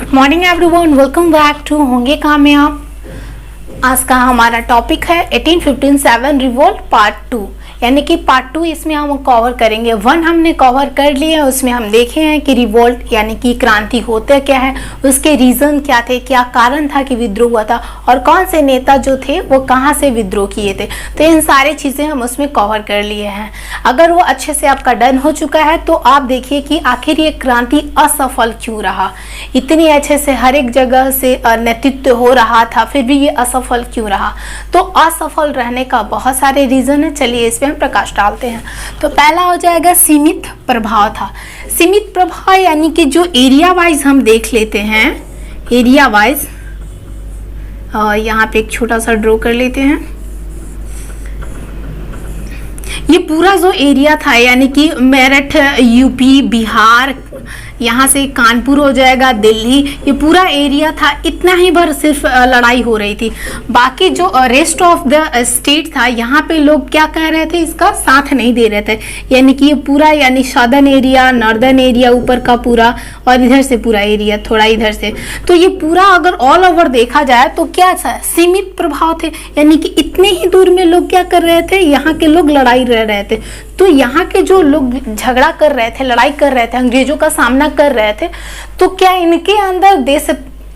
Good morning everyone, welcome back to होंगे कामयाब। आज का हमारा टॉपिक है 1857 रिवोल्ट पार्ट 2, यानी कि पार्ट 2 इसमें हम कवर करेंगे। 1 हमने कवर कर लिया, उसमें हम देखे हैं कि रिवोल्ट यानी कि क्रांति होता क्या है, उसके रीज़न क्या थे, क्या कारण था कि विद्रोह हुआ था और कौन से नेता जो थे वो कहाँ से विद्रोह किए थे। तो इन सारी चीज़ें हम उसमें कवर कर लिए हैं। अगर वो अच्छे से आपका डन हो चुका है तो आप देखिए कि आखिर ये क्रांति असफल क्यों रहा। इतनी अच्छे से हर एक जगह से नेतृत्व हो रहा था, फिर भी ये असफल क्यों रहा। तो असफल रहने का बहुत सारे रीज़न है, चलिए इस पर प्रकाश डालते हैं। तो पहला हो जाएगा सीमित प्रभाव था। सीमित प्रभाव यानी कि जो एरिया वाइज हम देख लेते हैं, एरिया वाइज यहाँ पे एक छोटा सा ड्रॉ कर लेते हैं। ये पूरा जो एरिया था यानी कि मेरठ, यूपी, बिहार, यहाँ से कानपुर हो जाएगा, दिल्ली, ये पूरा एरिया था, इतना ही भर सिर्फ लड़ाई हो रही थी। बाकी जो रेस्ट ऑफ द स्टेट था यहाँ पे लोग क्या कह रहे थे, इसका साथ नहीं दे रहे थे। यानी कि ये पूरा यानी सदर्न एरिया, नॉर्दर्न एरिया ऊपर का पूरा और इधर से पूरा एरिया थोड़ा इधर से, तो ये पूरा अगर ऑल ओवर देखा जाए तो क्या था, सीमित प्रभाव थे। यानी कि इतने ही दूर में लोग क्या कर रहे थे, यहाँ के लोग लड़ाई लड़ रहे थे। तो यहाँ के जो लोग झगड़ा कर रहे थे, लड़ाई कर रहे थे, अंग्रेजों का सामना कर रहे थे, तो क्या इनके अंदर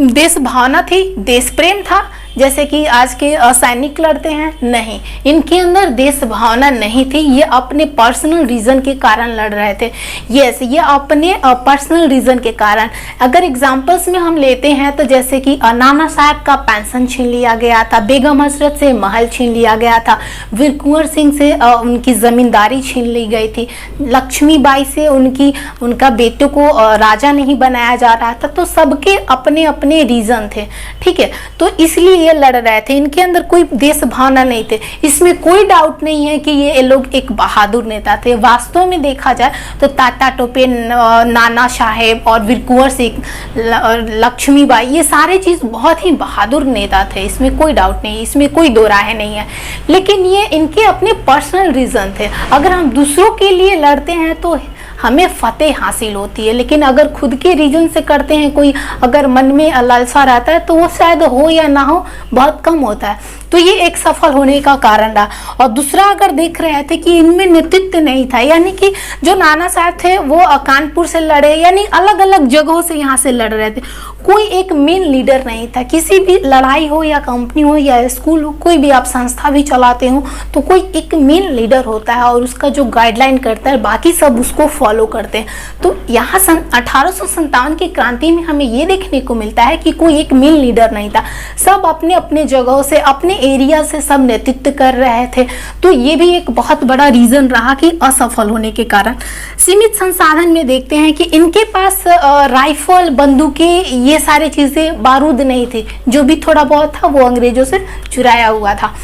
देश भावना थी, देश प्रेम था जैसे कि आज के सैनिक लड़ते हैं? नहीं, इनके अंदर देश भावना नहीं थी। ये अपने पर्सनल रीजन के कारण लड़ रहे थे। यस, ये अपने पर्सनल रीजन के कारण। अगर एग्जांपल्स में हम लेते हैं तो जैसे कि नाना साहब का पेंशन छीन लिया गया था, बेगम हजरत से महल छीन लिया गया था, वीर कुंवर सिंह से उनकी जमींदारी छीन ली गई थी, लक्ष्मीबाई से उनका बेटों को राजा नहीं बनाया जा रहा था। तो सबके अपने अपने रीजन थे, ठीक है। तो इसलिए ये लड़ रहे थे, इनके अंदर कोई देश भावना नहीं थे। इसमें कोई डाउट नहीं है कि ये लोग एक बहादुर नेता थे। वास्तव में देखा जाए तो तात्या टोपे, नाना साहेब और वीर कुंवर सिंह, लक्ष्मीबाई, ये सारे चीज बहुत ही बहादुर नेता थे, इसमें कोई डाउट नहीं, इसमें कोई दो राय नहीं है। लेकिन ये इनके अपने पर्सनल रीजन थे। अगर हम दूसरों के लिए लड़ते हैं तो हमें फतेह हासिल होती है, लेकिन अगर खुद के रीजन से करते हैं, कोई अगर मन में लालसा रहता है तो वो शायद हो या ना हो, बहुत कम होता है। तो ये एक सफल होने का कारण रहा। और दूसरा अगर देख रहे थे कि इनमें नेतृत्व नहीं था, यानी कि जो नाना साहब थे वो कानपुर से लड़े, यानी अलग अलग जगहों से यहाँ से लड़ रहे थे, कोई एक मेन लीडर नहीं था। किसी भी लड़ाई हो या कंपनी हो या स्कूल हो, कोई भी आप संस्था भी चलाते हो तो कोई एक मेन लीडर होता है और उसका जो गाइडलाइन करता है, बाकी सब उसको फॉलो करते हैं। तो यहाँ 1857 की क्रांति में हमें ये देखने को मिलता है कि कोई एक मेन लीडर नहीं था, सब अपने अपने जगहों से, अपने एरिया से सब नेतृत्व कर रहे थे। तो ये भी एक बहुत बड़ा रीजन रहा कि असफल होने के कारण। सीमित संसाधन में देखते हैं कि इनके पास राइफल, बंदूकें, ये सारी चीजें, बारूद नहीं थे, जो भी थोड़ा बहुत था वो अंग्रेजों से चुराया हुआ था।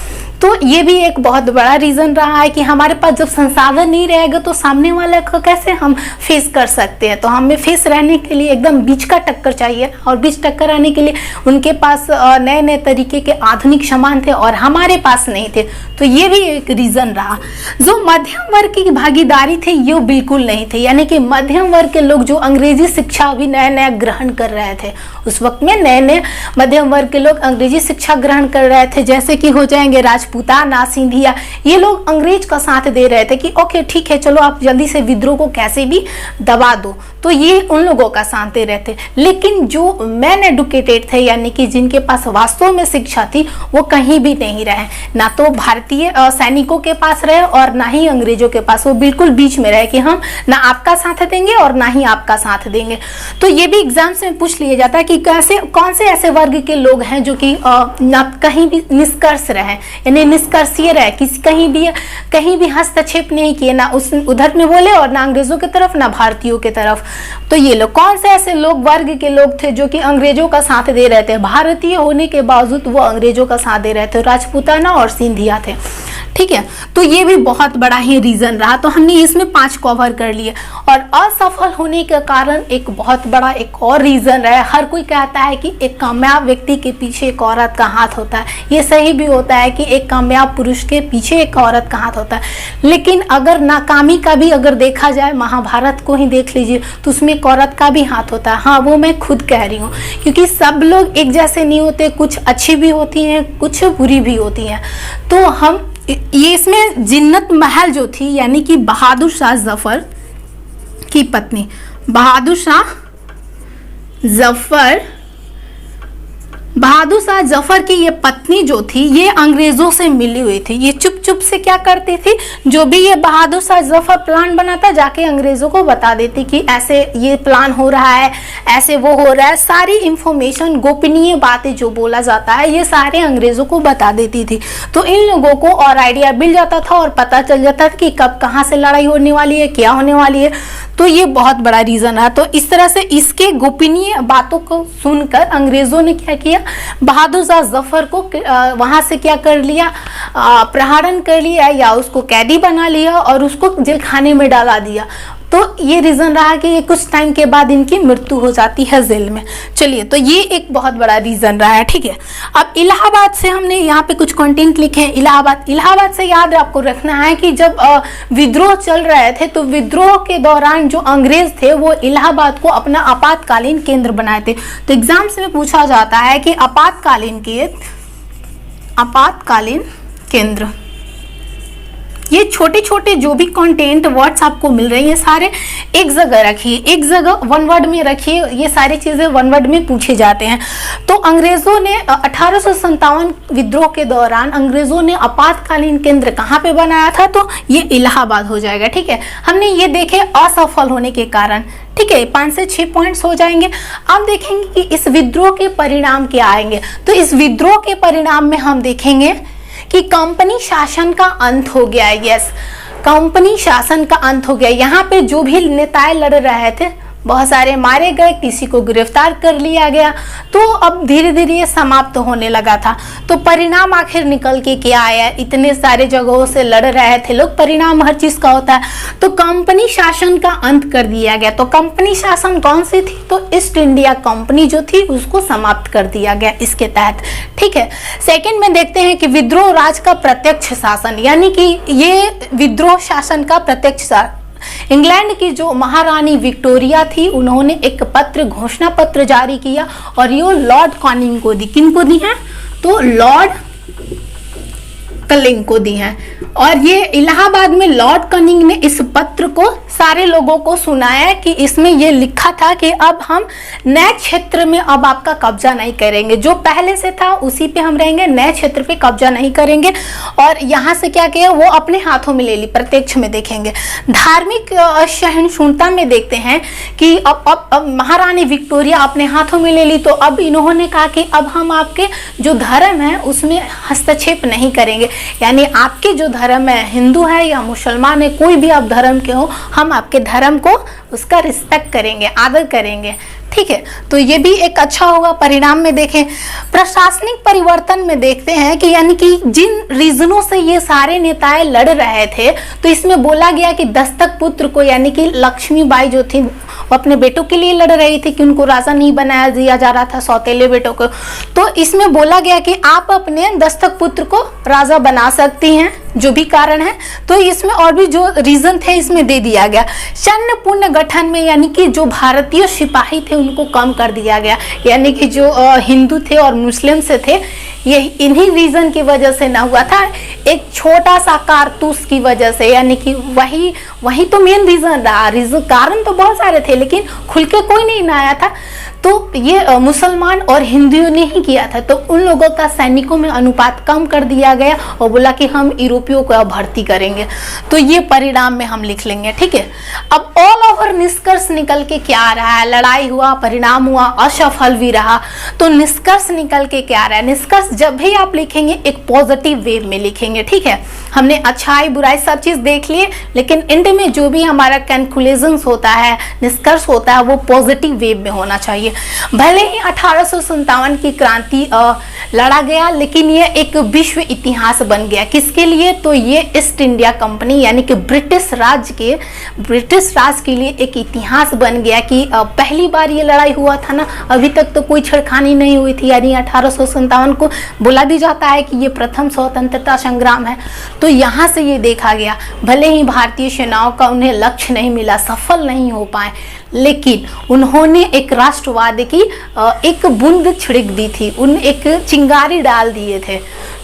तो ये भी एक बहुत बड़ा रीज़न रहा है कि हमारे पास जब संसाधन नहीं रहेगा तो सामने वाले को कैसे हम फेस कर सकते हैं। तो हमें फेस रहने के लिए एकदम बीच का टक्कर चाहिए, और बीच टक्कर रहने के लिए उनके पास नए नए तरीके के आधुनिक सामान थे और हमारे पास नहीं थे। तो ये भी एक रीज़न रहा। जो मध्यम वर्ग की भागीदारी थी ये बिल्कुल नहीं थी, यानी कि मध्यम वर्ग के लोग जो अंग्रेजी शिक्षा भी नया नया ग्रहण कर रहे थे, उस वक्त में नए नए मध्यम वर्ग के लोग अंग्रेजी शिक्षा ग्रहण कर रहे थे, जैसे कि हो जाएंगे राजपूताना, सिंधिया, ये लोग अंग्रेज का साथ दे रहे थे कि ओके ठीक है, चलो आप जल्दी से विद्रोह को कैसे भी दबा दो। तो ये उन लोगों का साथ दे रहे थे। लेकिन जो मैन एडुकेटेड थे, यानी कि जिनके पास वास्तव में शिक्षा थी, वो कहीं भी नहीं रहे, ना तो भारतीय सैनिकों के पास रहे और ना ही अंग्रेजों के पास। वो बिल्कुल बीच में रहे कि हम ना आपका साथ देंगे और ना ही आपका साथ देंगे। तो ये भी एग्जाम्स में पूछ लिया जाता है कि कैसे, कौन से ऐसे वर्ग के लोग हैं जो कि ना कहीं भी निष्कर्ष रहे, यानी निष्कर्षीय रहे, किसी कहीं भी हस्तक्षेप नहीं किए, ना उस उधर में बोले और ना अंग्रेजों की तरफ ना भारतीयों की तरफ। तो ये लोग कौन से ऐसे लोग, वर्ग के लोग थे जो कि अंग्रेजों का साथ दे रहे थे, भारतीय होने के बावजूद वो अंग्रेजों का साथ दे रहे थे? राजपूताना और सिंधिया थे, ठीक है, तो ये भी बहुत बड़ा ही रीजन रहा। तो हमने इसमें 5 कवर कर लिए। और असफल होने के कारण एक बहुत बड़ा एक और रीजन रहा है। हर कोई कहता है कि एक कामयाब व्यक्ति के पीछे एक औरत का हाथ होता है। ये सही भी होता है कि एक कामयाब पुरुष के पीछे एक औरत का हाथ होता है, लेकिन अगर नाकामी का भी अगर देखा जाए, महाभारत को ही देख लीजिए, तो उसमें एक औरत का भी हाथ होता है। हाँ, वो मैं खुद कह रही हूँ, क्योंकि सब लोग एक जैसे नहीं होते, कुछ अच्छी भी होती हैं, कुछ बुरी भी होती हैं। तो हम ये इसमें जिन्नत महल जो थी, यानी कि बहादुर शाह जफर की पत्नी, बहादुर शाह जफर की ये पत्नी जो थी, ये अंग्रेजों से मिली हुई थी। ये चुप चुप से क्या करती थी, जो भी ये बहादुर शाह जफर प्लान बनाता, जाके अंग्रेजों को बता देती कि ऐसे ये प्लान हो रहा है, ऐसे वो हो रहा है। सारी इंफॉर्मेशन, गोपनीय बातें जो बोला जाता है, ये सारे अंग्रेजों को बता देती थी। तो इन लोगों को और आइडिया मिल जाता था और पता चल जाता था कि कब कहाँ से लड़ाई होने वाली है, क्या होने वाली है। तो ये बहुत बड़ा रीजन है। तो इस तरह से इसके गोपनीय बातों को सुनकर अंग्रेजों ने क्या किया, बहादुर शाह जफर को वहां से क्या कर लिया, प्रहरण कर लिया, या उसको कैदी बना लिया और उसको जेल खाने में डाला दिया। तो ये रीजन रहा कि कुछ टाइम के बाद इनकी मृत्यु हो जाती है जेल में। चलिए, तो ये एक बहुत बड़ा रीजन रहा है। ठीक है, अब इलाहाबाद से हमने यहाँ पे कुछ कंटेंट लिखे हैं। इलाहाबाद से याद आपको रखना है कि जब विद्रोह चल रहे थे, तो विद्रोह के दौरान जो अंग्रेज थे वो इलाहाबाद को अपना आपातकालीन केंद्र बनाए थे। तो एग्जाम्स में पूछा जाता है कि आपातकालीन केंद्र, ये छोटे छोटे जो भी कंटेंट वर्ड्स आपको मिल रहे हैं, सारे एक जगह रखिए, एक जगह वन वर्ड में रखिए। ये सारी चीजें वन वर्ड में पूछे जाते हैं। तो अंग्रेजों ने 1857 विद्रोह के दौरान अंग्रेजों ने आपातकालीन केंद्र कहाँ पे बनाया था, तो ये इलाहाबाद हो जाएगा। ठीक है, हमने ये देखे असफल होने के कारण। ठीक है, 5 से 6 पॉइंट्स हो जाएंगे। अब देखेंगे कि इस विद्रोह के परिणाम क्या आएंगे। तो इस विद्रोह के परिणाम में हम देखेंगे कि कंपनी शासन का अंत हो गया। यस, कंपनी शासन का अंत हो गया। यहाँ पे जो भी नेताएं लड़ रहे थे, बहुत सारे मारे गए, किसी को गिरफ्तार कर लिया गया। तो अब धीरे धीरे ये समाप्त होने लगा था। तो परिणाम आखिर निकल के क्या आया, इतने सारे जगहों से लड़ रहे थे लोग, परिणाम हर चीज का होता है। तो कंपनी शासन का अंत कर दिया गया। तो कंपनी शासन कौन सी थी, तो ईस्ट इंडिया कंपनी जो थी उसको समाप्त कर दिया गया इसके तहत। ठीक है, सेकंड में देखते हैं कि विद्रोह राज का प्रत्यक्ष शासन, यानी कि ये विद्रोह शासन का प्रत्यक्ष इंग्लैंड की जो महारानी विक्टोरिया थी, उन्होंने एक पत्र, घोषणा पत्र जारी किया और ये लॉर्ड कॉनिंग को दी। किन को दी है, तो लॉर्ड कनिंग को दी है। और ये इलाहाबाद में लॉर्ड कनिंग ने इस पत्र को सारे लोगों को सुनाया कि इसमें ये लिखा था कि अब हम नए क्षेत्र में अब आपका कब्जा नहीं करेंगे, जो पहले से था उसी पे हम रहेंगे, नए क्षेत्र पे कब्जा नहीं करेंगे। और यहाँ से क्या किया, वो अपने हाथों में ले ली। प्रत्यक्ष में देखेंगे, धार्मिक सहिष्णुता में देखते हैं कि अब महारानी विक्टोरिया अपने हाथों में ले ली। तो अब इन्होंने कहा कि अब हम आपके जो धर्म है उसमें हस्तक्षेप नहीं करेंगे, यानी आपके जो धर्म है, हिंदू है या मुसलमान है, कोई भी आप धर्म के हो, हम आपके धर्म को उसका रिस्पेक्ट करेंगे, आदर करेंगे। ठीक है, तो ये भी एक अच्छा होगा। परिणाम में देखें, प्रशासनिक परिवर्तन में देखते हैं कि यानी कि जिन रीजनों से ये सारे नेताएं लड़ रहे थे, तो इसमें बोला गया कि दस्तक पुत्र को, यानी कि लक्ष्मीबाई जो थी, वो अपने बेटों के लिए लड़ रही थी कि उनको राजा नहीं बनाया दिया जा रहा था, सौतेले बेटों को। तो इसमें बोला गया कि आप अपने दस्तक पुत्र को राजा बना सकती हैं, जो भी कारण है। तो इसमें और भी जो रीजन थे इसमें दे दिया गया। सैन्य पुनर्गठन में, यानी कि जो भारतीय सिपाही थे उनको कम कर दिया गया, यानी कि जो हिंदू थे और मुस्लिम से थे, ये इन्हीं रीजन की वजह से ना हुआ था, एक छोटा सा कारतूस की वजह से, यानी कि वही तो मेन रीजन रहा। कारण तो बहुत सारे थे, लेकिन खुल के कोई नहीं ना आया था। तो ये मुसलमान और हिंदुओं ने ही किया था। तो उन लोगों का सैनिकों में अनुपात कम कर दिया गया और बोला कि हम यूरोपियों को भर्ती करेंगे। तो ये परिणाम में हम लिख लेंगे। ठीक है, अब ऑल ओवर निष्कर्ष निकल के क्या आ रहा है, लड़ाई हुआ, परिणाम हुआ, असफल भी रहा, तो निष्कर्ष निकल के क्या आ रहा है। निष्कर्ष जब भी आप लिखेंगे एक पॉजिटिव वे में लिखेंगे। ठीक है, हमने अच्छाई बुराई सब चीज देख लिए, लेकिन एंड में जो भी हमारा कैलकुलेशंस होता है, निष्कर्ष होता है, वो पॉजिटिव वे में होना चाहिए। भले ही 1857 की क्रांति लड़ा गया, लेकिन ये एक विश्व इतिहास बन गया। किसके लिए? तो ये ईस्ट इंडिया कंपनी यानी कि ब्रिटिश राज के लिए एक इतिहास बन गया कि पहली बार ये लड़ाई हुआ था ना, अभी तक तो कोई छेड़खानी नहीं हुई थी, यानी 1857 को बोला भी जाता है कि ये प्रथम स्वतंत्रता संग्राम है। तो यहाँ से ये देखा गया, भले ही भारतीय सेनाओं का उन्हें लक्ष्य नहीं मिला, सफल नहीं हो पाए, लेकिन उन्होंने एक राष्ट्रवाद की एक बूंद छिड़क दी थी, उन एक चिंगारी डाल दिए थे।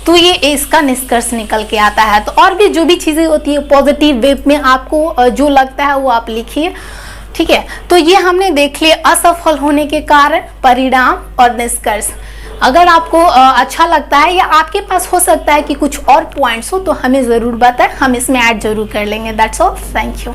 तो ये इसका निष्कर्ष निकल के आता है। तो और भी जो भी चीज़ें होती है पॉजिटिव वेब में आपको जो लगता है वो आप लिखिए, ठीक है। तो ये हमने देख लिया असफल होने के कारण, परिणाम और निष्कर्ष। अगर आपको अच्छा लगता है या आपके पास हो सकता है कि कुछ और पॉइंट्स हो तो हमें ज़रूर बताएं, हम इसमें ऐड जरूर कर लेंगे। That's all, thank you.